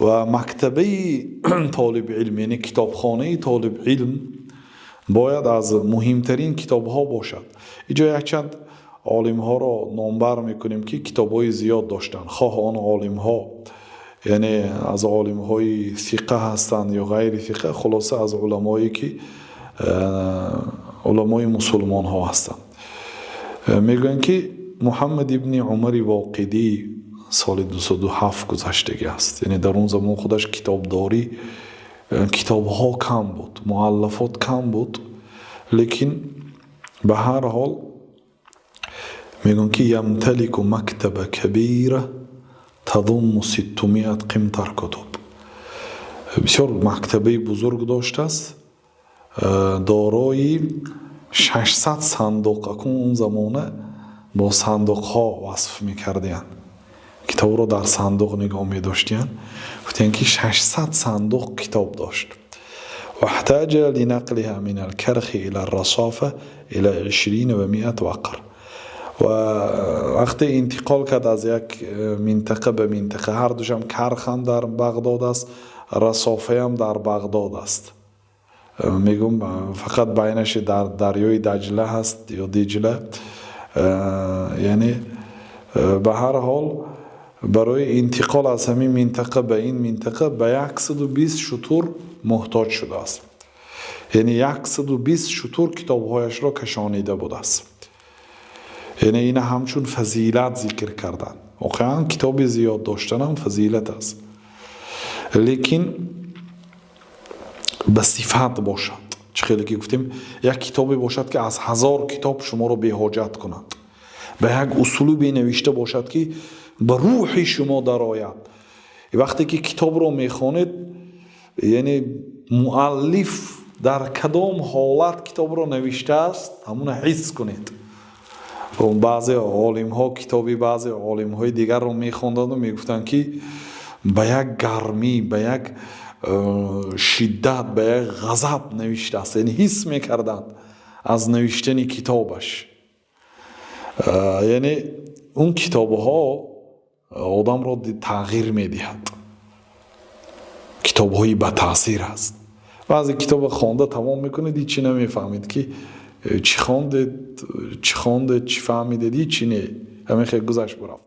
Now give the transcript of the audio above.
و مکتبه طالب علم، یعنی کتابخانه طالب علم باید از مهمترین کتاب ها باشد. اینجا یک چند عالم ها را نامبر میکنیم که کتاب های زیاد داشتن، خواه آن عالم ها یعنی از عالم های ثقه هستند یا غیر ثقه، خلاصه از علمایی که علمای مسلمان ها هستند. میگوین که محمد ابن عمر واقدی سال 207 گذشتگی است، یعنی در اون زمان خودش کتابداری، کتاب ها کم بود، مؤلفات کم بود، لیکن به هر حال میگن که یمتلک مکتب کبیره تضم 600 قمطر کتب. بسیار مکتبه بزرگ داشته است، دارای 600 صندوق. اون زمانه با صندوق ها وصف میکردین، کتاب رو در صندوق نگاه میداشتین، گفتین که 600 صندوق کتاب داشت. و احتاج لنقلها من الكرخ الى الرصافه الى 20 و 100 وقر. و وقتی انتقال کرد از یک منطقه به منطقه، هر دوشم کرخ هم در بغداد است، رصافه هم در بغداد است. میگم فقط بینش در دریای دجله هست یا دجله. یعنی به هر حال برای انتقال از همین منطقه به این منطقه به 120 شتر محتاج شده است. یعنی 120 شتر کتابهایش را کشانیده بوده است. یعنی این همچون فضیلت ذکر کردن. واقعا کتاب زیاد داشتن هم فضیلت است، لیکن به صفت باشد. چه خیلی که گفتیم یک کتابی باشد که از 1000 کتاب شما رو به حاجت کند، به یک اسلوبی نوشته باشد که به روح شما در آید. وقتی که کتاب رو میخوانید، یعنی مؤلف در کدام حالت کتاب رو نوشته است همون حس کنید. بعضی عالم ها کتابی بعضی عالم های دیگر رو میخوندند و میگفتن که به یک گرمی، به یک شدت، به یک غضب نوشته است، یعنی حس میکردند از نوشتن کتابش. یعنی اون کتاب ها آدم را تغییر میدهد، کتاب های با تاثیر است. بعضی کتاب خوانده تمام میکنید هیچی نمیفهمید که چی خوانده، چی فهمیدید، چی نه، همین خیلی گذشت برفت.